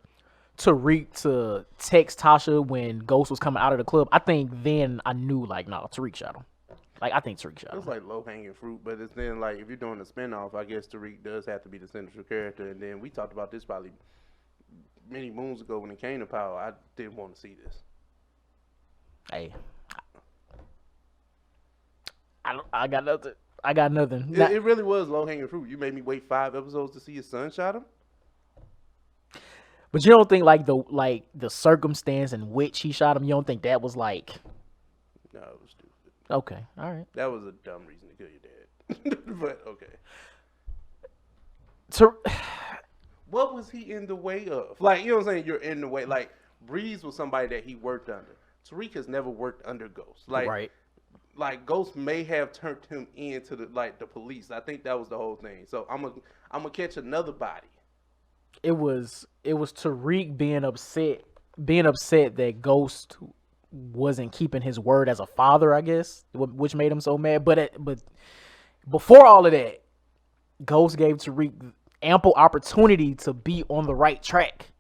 Tariq to text Tasha when Ghost was coming out of the club. I think then I knew, like, no, Tariq shot him. Like, I think Tariq shot him. It's like low-hanging fruit, but it's then, like, if you're doing a spinoff, I guess Tariq does have to be the central character. And then we talked about this probably many moons ago when it came to Power. I didn't want to see this. Hey. I got nothing. It really was low-hanging fruit. You made me wait 5 episodes to see his son shot him? But you don't think the circumstance in which he shot him, you don't think that was like? No, it was stupid. Okay, all right. That was a dumb reason to kill your dad. But okay. What was he in the way of? Like, you know what I'm saying? You're in the way. Like, Breeze was somebody that he worked under. Tariq has never worked under Ghost. Like, right. Like Ghost may have turned him into the police. I think that was the whole thing. So I'm gonna catch another body. It was Tariq being upset that Ghost wasn't keeping his word as a father, I guess, which made him so mad. But before all of that, Ghost gave Tariq ample opportunity to be on the right track,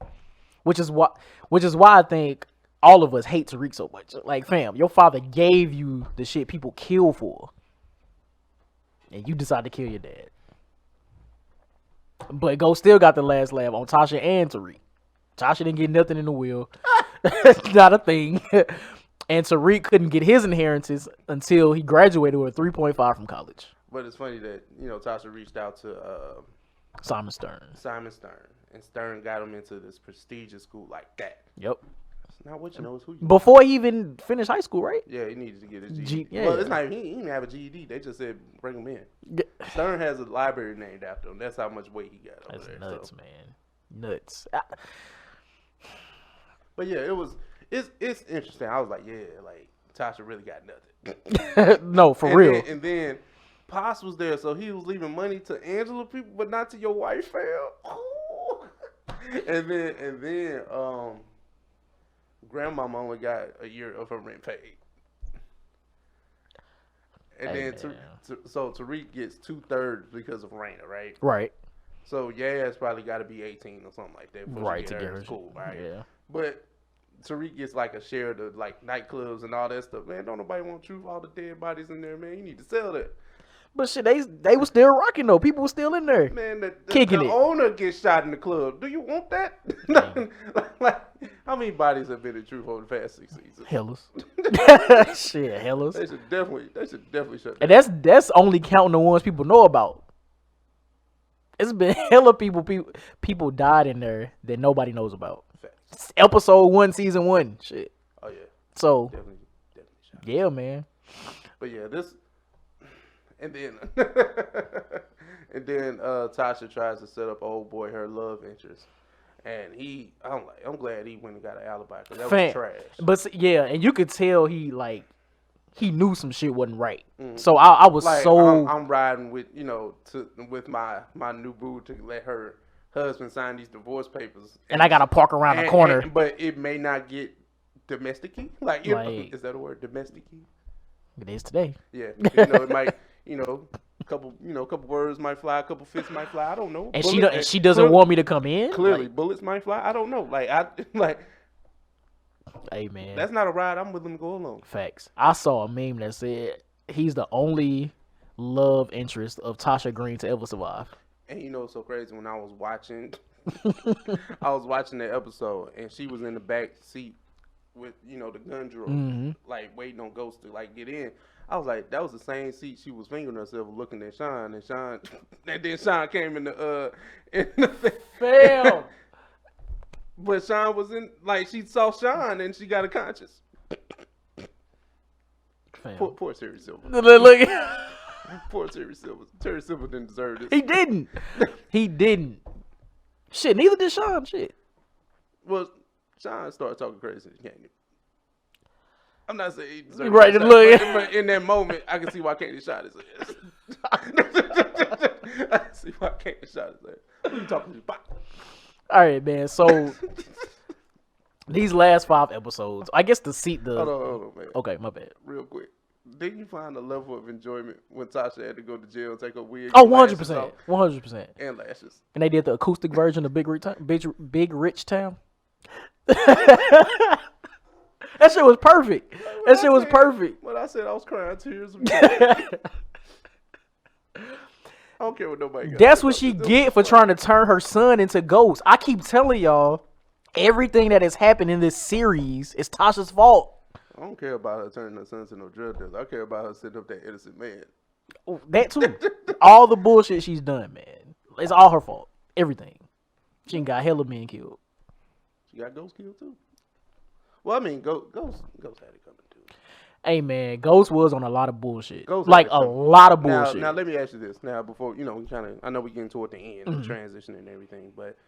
which is why I think all of us hate Tariq so much. Like, fam, your father gave you the shit people kill for, and you decide to kill your dad. But Ghost still got the last laugh on Tasha and Tariq. Tasha didn't get nothing in the will. Not a thing. And Tariq couldn't get his inheritance until he graduated with a 3.5 from college. But it's funny that, Tasha reached out to Simon Stern. And Stern got him into this prestigious school like that. Yep. Now what you know is who you before he even finished high school, right? Yeah, he needed to get his GED. Yeah. Well, it's not. He didn't even have a GED. They just said bring him in. Stern has a library named after him. That's how much weight he got. That's there, nuts, so. Man. Nuts. But yeah, it's interesting. I was like, yeah, like Tasha really got nothing. No, for real. And then Pos was there, so he was leaving money to Angela people, but not to your wife, fam. and then grandmama only got a year of her rent paid. And then so Tariq gets 2/3 because of Raina, right? Right. So Yaz probably got to be 18 or something like that. Right, to get her school, right? Yeah. But Tariq gets like a share of the like nightclubs and all that stuff. Man, don't nobody want truth. All the dead bodies in there, man. You need to sell that. But shit, they were still rocking though. People were still in there. Man, kicking the it. owner gets shot in the club. Do you want that? like, How many bodies have been in truth over the past 6 seasons? Hellas. Shit, Hellas. They should definitely shut And that. that's only counting the ones people know about. It's been hella people died in there that nobody knows about. Facts. Episode 1, season 1. Shit. Oh yeah. So Definitely shut. yeah, man. But yeah, this and then and then Tasha tries to set up old boy her love interest. And I'm glad he went and got an alibi because that was trash. But yeah, and you could tell he knew some shit wasn't right. So I was Like, so I'm riding with with my new boo to let her husband sign these divorce papers, and I gotta park around the corner. But it may not get domestic-y. Like, is that a word? Domestic-y? It is today. Yeah, it might. Couple words might fly, a couple fists might fly. I don't know. And she doesn't want me to come in. Clearly, bullets might fly. I don't know. Hey man, that's not a ride I'm willing to go along. Facts. I saw a meme that said he's the only love interest of Tasha Green to ever survive. And it's so crazy when I was watching that episode and she was in the back seat with the gun drawer, like waiting on Ghost to get in. I was like, that was the same seat she was fingering herself looking at Sean, and then Sean came in the Fail. But Sean was in, she saw Sean and she got a conscience. Poor Terry Silver. Look. Poor Terry Silver. Terry Silver didn't deserve this. He didn't. He didn't. Shit, neither did Sean. Shit. Well, Sean started talking crazy. Can't you? I'm not saying he deserved right, shot, look. but in that moment, I can see why Candy shot his ass. I can see why Candy shot his ass. What are you talking about? All right, man. So these last 5 episodes, I guess Hold on, man. Okay, my bad. Real quick. Didn't you find a level of enjoyment when Tasha had to go to jail and take her wig? Oh, 100%. 100%. And lashes. And they did the acoustic version of Big Rich Town. That shit was perfect. That shit was perfect. When I said I was crying tears of joy. I don't care what nobody got. That's what she get for trying to turn her son into Ghost. I keep telling y'all, everything that has happened in this series is Tasha's fault. I don't care about her turning her son into no drug dealer. I care about her setting up that innocent man. That too. All the bullshit she's done, man. It's all her fault. Everything. She ain't got hella men killed. She got Ghost killed too. Well, I mean, Ghost had it coming too. Hey man, Ghost was on a lot of bullshit. Ghost like a lot of bullshit. Now let me ask you this. Now before I know we're getting toward the end, the transition and everything, but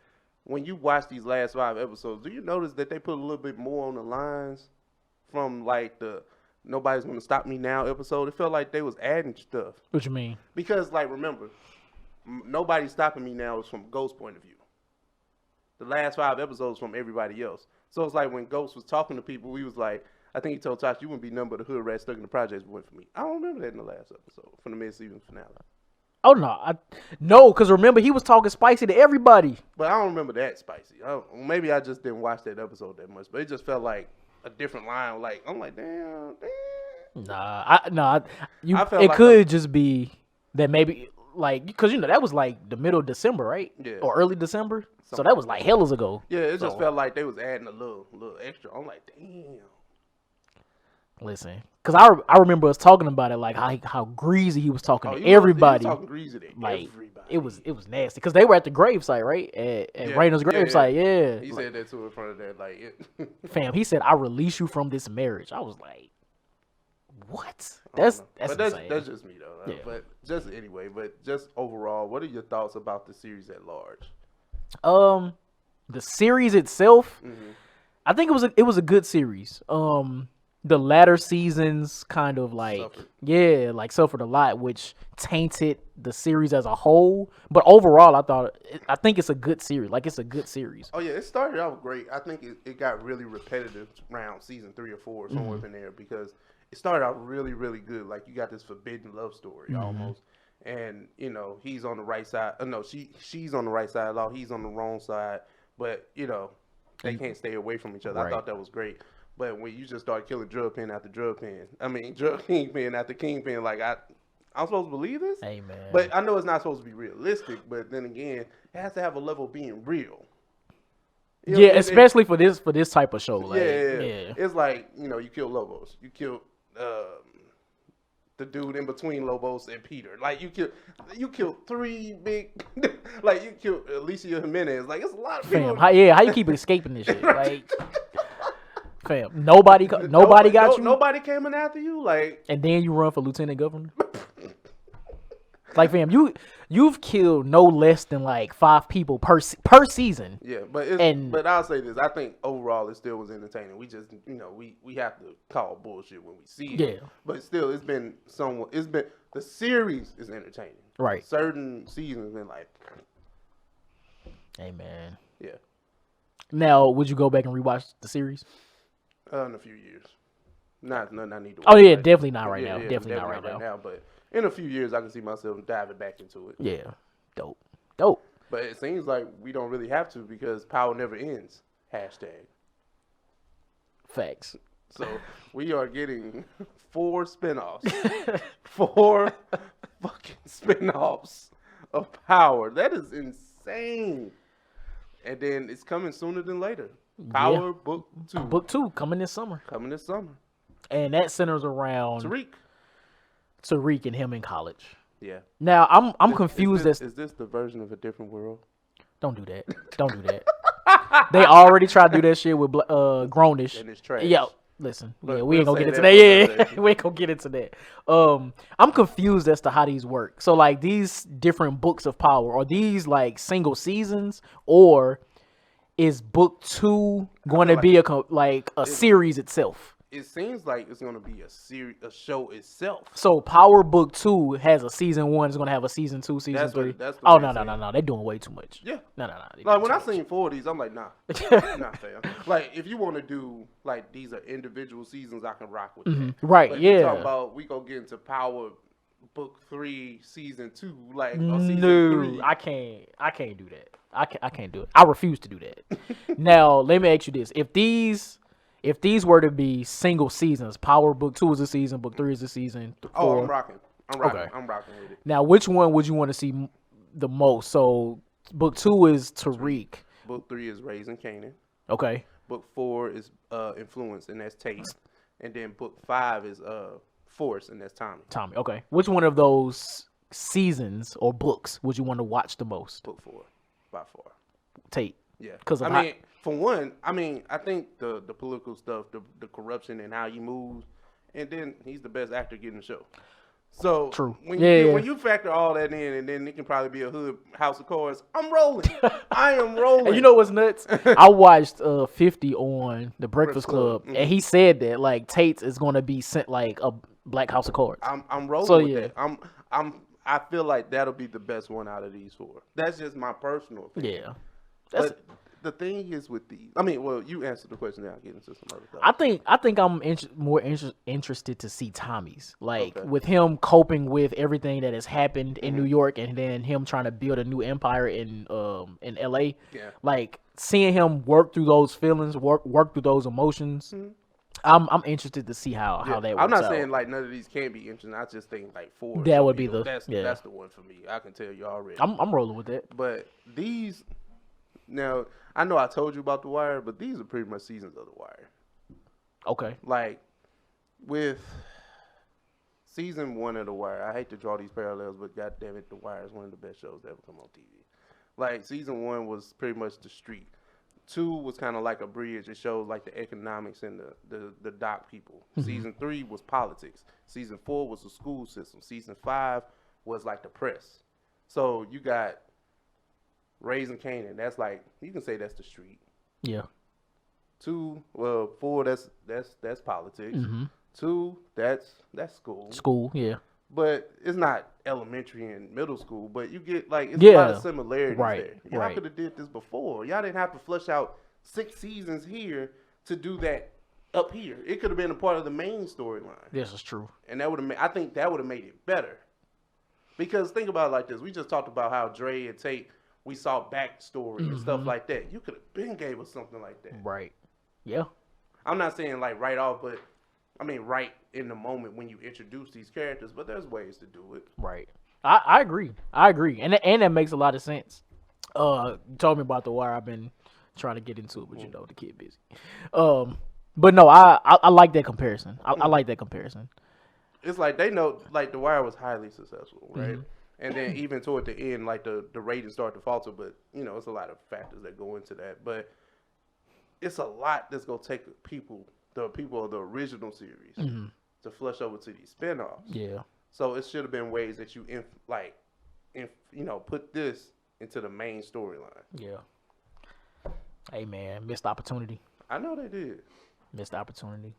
when you watch these last 5 episodes, do you notice that they put a little bit more on the lines from the "Nobody's Gonna Stop Me Now" episode? It felt like they was adding stuff. What you mean? Because remember, Nobody's Stopping Me Now is from Ghost's point of view. The last 5 episodes from everybody else. So it's like when Ghost was talking to people, he was like, I think he told Tasha, you wouldn't be nothing but a hood rat stuck in the projects but for me. I don't remember that in the last episode from the mid-season finale. Oh, no. Because remember, he was talking spicy to everybody. But I don't remember that spicy. Maybe I just didn't watch that episode that much. But it just felt like a different line. I'm like, damn. It could just be that maybe, because, that was the middle of December, right? Yeah. Or early December. So that was hellas ago. Yeah, it just felt like they was adding a little extra. I'm like, damn. Listen, because I remember us talking about it, how greasy he was talking to everybody. He was talking greasy to everybody. It was nasty because they were at the gravesite, right? At Raina's gravesite, yeah. He said that too in front of that, fam. He said, "I release you from this marriage." I was like, "What?" That's insane. That's just me though. Yeah. But just overall, what are your thoughts about the series at large? The series itself, I think it was a good series. The latter seasons kind of suffered a lot, which tainted the series as a whole. But overall, I think it's a good series. It's a good series. Oh yeah, it started out great. I think it got really repetitive around season 3 or 4, somewhere up in there, because it started out really, really good. You got this forbidden love story almost. And, he's on the right side. No, she's on the right side of law. He's on the wrong side. But, they can't stay away from each other. Right. I thought that was great. But when you just start killing drug pen after drug pen, drug kingpin after kingpin, I'm supposed to believe this? Hey, man. But I know it's not supposed to be realistic. But then again, it has to have a level of being real. Yeah, especially for this type of show. Like, yeah. It's like, you kill Lobos. You kill the dude in between Lobos and Peter. Like, you killed 3 big like, you killed Alicia Jimenez. Like, it's a lot of people. Fam, how you keep escaping this shit? Like, fam, nobody got you. Nobody coming after you. Like, and then you run for lieutenant governor. Like, fam, you've killed no less than like 5 people per season. Yeah, but I'll say this: I think overall it still was entertaining. We just, we have to call bullshit when we see it. Yeah. But still, the series is entertaining. Right. Certain seasons been like, hey man. Yeah. Now, would you go back and rewatch the series? In a few years. Not need to. Oh yeah, definitely not right now. Definitely not right now. But in a few years, I can see myself diving back into it. Yeah, dope. But it seems like we don't really have to because power never ends. #. Facts. So we are getting 4 spinoffs. 4 fucking spinoffs of Power. That is insane. And then it's coming sooner than later. Power Book 2. Book 2 coming this summer. And that centers around Tariq and him in college. Yeah. Now I'm confused. Is this the version of A Different World? Don't do that. Don't do that. They already tried to do that shit with Grownish. And it's trash. Yeah. Listen, we ain't gonna get into that. Yeah, we ain't gonna get into that. I'm confused as to how these work. So like these different books of power, are these like single seasons, or is book 2 going to be a series itself? It seems like it's going to be a show itself. So Power Book 2 has a season 1. It's going to have a season 2, season 3. Oh, no. They're doing way too much. Yeah. No. Like, when I seen 4 of these, I'm like, nah. Not fair. Like, if you want to do, like, these are individual seasons, I can rock with that. Right, but yeah. Talking about, we go get into Power Book 3, season 2, like, or season 3. I can't do that. I can't do it. I refuse to do that. Now, let me ask you this. If these were to be single seasons, Power Book 2 is a season, Book 3 is a season. 4. Oh, I'm rocking. Okay. I'm rocking with it. Now, which one would you want to see the most? So, Book 2 is Tariq. Book 3 is Raising Kanan. Okay. Book 4 is Influence, and that's Tate. And then Book 5 is Force, and that's Tommy. Okay. Which one of those seasons or books would you want to watch the most? Book 4, by far. Tate. Yeah. Because for one, I think the political stuff, the corruption and how he moves, and then he's the best actor getting the show. So true. When you factor all that in, and then it can probably be a hood House of Cards, I'm rolling. I am rolling. And you know what's nuts? I watched 50 on The Breakfast Club, and he said that like Tate's is going to be sent like a Black House of Cards. I'm rolling with that. I feel like that'll be the best one out of these 4. That's just my personal opinion. Yeah. But the thing is with these, you answered the question. Now I'll get into some other stuff. I think I'm more interested to see Tommy's, with him coping with everything that has happened in New York, and then him trying to build a new empire in LA. Yeah. Like seeing him work through those feelings, work through those emotions. Mm-hmm. I'm interested to see how that works. I'm not saying like none of these can be interesting. I just think like 4. That would be that's the one for me. I can tell you already. I'm rolling with that. But these. Now, I know I told you about The Wire, but these are pretty much seasons of The Wire. Okay. Like, with season 1 of The Wire, I hate to draw these parallels, but goddammit, The Wire is one of the best shows that ever come on TV. Like, season 1 was pretty much the street. 2 was kind of like a bridge. It shows, like, the economics and the dock people. Mm-hmm. Season 3 was politics. Season 4 was the school system. Season 5 was, like, the press. So, you got Raising Kanan, that's like, you can say that's the street. Yeah. 4, that's politics. Mm-hmm. 2, that's school. School, yeah. But it's not elementary and middle school, but you get like it's a lot of similarities there. Y'all could have did this before. Y'all didn't have to flush out 6 seasons here to do that up here. It could have been a part of the main storyline. This is true. And I think that would have made it better. Because think about it like this. We just talked about how Dre and Tate, we saw backstory and stuff like that. You could have been gave us something like that. Right. Yeah. I'm not saying like right off, but I mean right in the moment when you introduce these characters, but there's ways to do it. Right. I agree. And that makes a lot of sense. You told me about The Wire. I've been trying to get into it, but the kid busy. But no, I like that comparison. I like that comparison. It's like they know, like The Wire was highly successful, right? And then even toward the end, like the ratings start to falter, but it's a lot of factors that go into that. But it's a lot that's gonna take the people of the original series to flush over to these spinoffs. Yeah. So it should have been ways that you put this into the main storyline. Yeah. Hey man, missed opportunity. I know they did. Missed opportunity.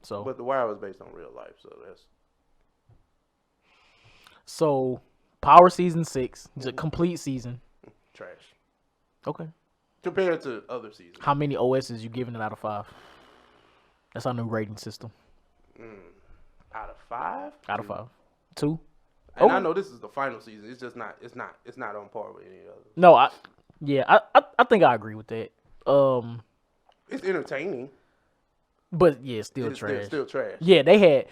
So, but The Wire was based on real life, so that's. So, Power season 6, the complete season. Trash. Okay. Compared to other seasons. How many OSs you giving it out of 5? That's our new rating system. Out of 5? Out of 5. 2. And I know this is the final season. It's just not. It's not on par with any other. No, I think I agree with that. It's entertaining. But yeah, still trash. Still trash. Yeah, they had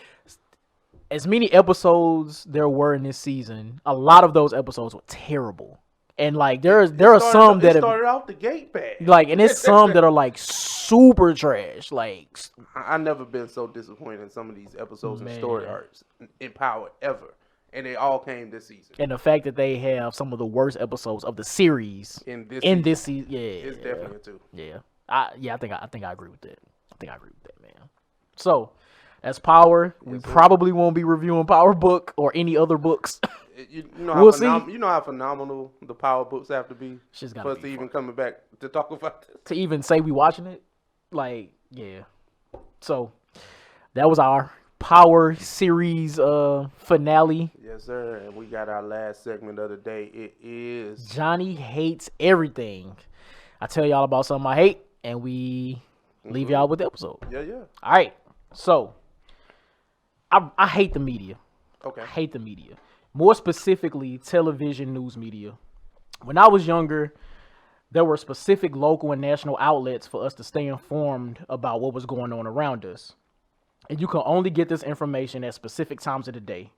as many episodes there were in this season. A lot of those episodes were terrible, and like there are some that started off the gate bad. Like, and it's some that are like super trash. Like, I've never been so disappointed in some of these episodes and story arcs in Power ever, and they all came this season. And the fact that they have some of the worst episodes of the series in this season, yeah, it's definitely a 2. Yeah, I think I agree with that. I agree with that, man. So, as Power, we probably won't be reviewing Power Book or any other books. We'll see. You know how phenomenal the Power books have to be for us to even coming back to talk about this. To even say we watching it, like, yeah. So, that was our Power series finale. Yes, sir. And we got our last segment of the day. It is Johnnie Hates Everything. I tell y'all about something I hate, and we leave y'all with the episode. Yeah. All right. So, I hate the media. Okay. I hate the media. More specifically, television news media. When I was younger, there were specific local and national outlets for us to stay informed about what was going on around us. And you can only get this information at specific times of the day.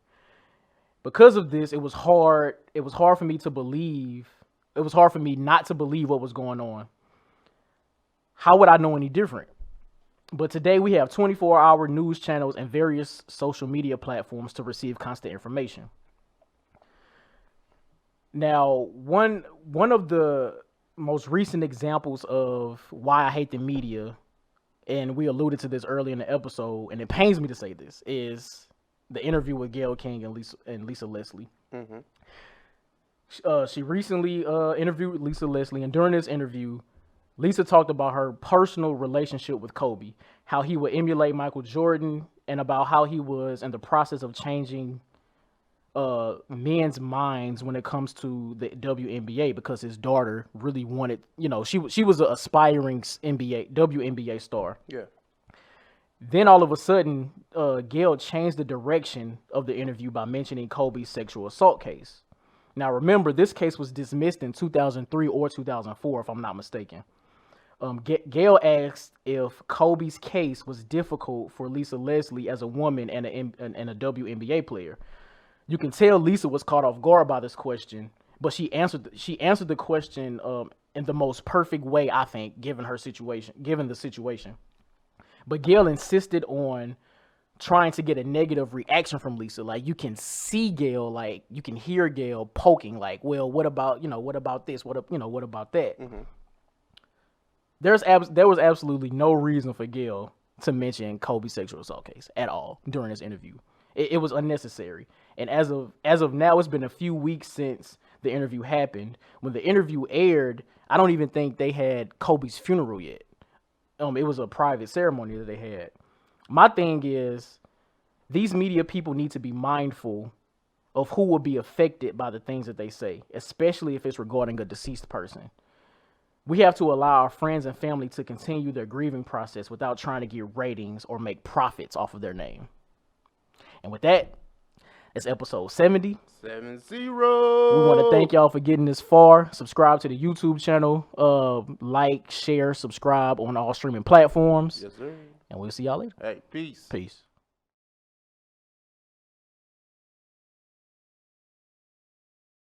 Because of this, it was hard for me to believe. It was hard for me not to believe what was going on. How would I know any different? But today we have 24-hour news channels and various social media platforms to receive constant information. Now, one of the most recent examples of why I hate the media, and we alluded to this earlier in the episode, and it pains me to say this, is the interview with Gayle King and Lisa Leslie. She recently interviewed Lisa Leslie, and during this interview, Lisa talked about her personal relationship with Kobe, how he would emulate Michael Jordan, and about how he was in the process of changing men's minds when it comes to the WNBA, because his daughter really wanted, she was an aspiring WNBA star. Yeah. Then all of a sudden, Gayle changed the direction of the interview by mentioning Kobe's sexual assault case. Now remember, this case was dismissed in 2003 or 2004, if I'm not mistaken. Gayle asked if Kobe's case was difficult for Lisa Leslie as a woman and a WNBA player. You can tell Lisa was caught off guard by this question, but she answered the question in the most perfect way, I think, given the situation. But Gayle insisted on trying to get a negative reaction from Lisa. Like, you can see Gayle, like, you can hear Gayle poking, like, well, what about this? What about that? There was absolutely no reason for Gayle to mention Kobe's sexual assault case at all during this interview. It was unnecessary. And as of now, it's been a few weeks since the interview happened. When the interview aired, I don't even think they had Kobe's funeral yet. It was a private ceremony that they had. My thing is, these media people need to be mindful of who will be affected by the things that they say, especially if it's regarding a deceased person. We have to allow our friends and family to continue their grieving process without trying to get ratings or make profits off of their name. And with that, it's episode 70. 70. We want to thank y'all for getting this far. Subscribe to the YouTube channel. Like, share, subscribe on all streaming platforms. Yes, sir. And we'll see y'all later. Hey, peace. Peace.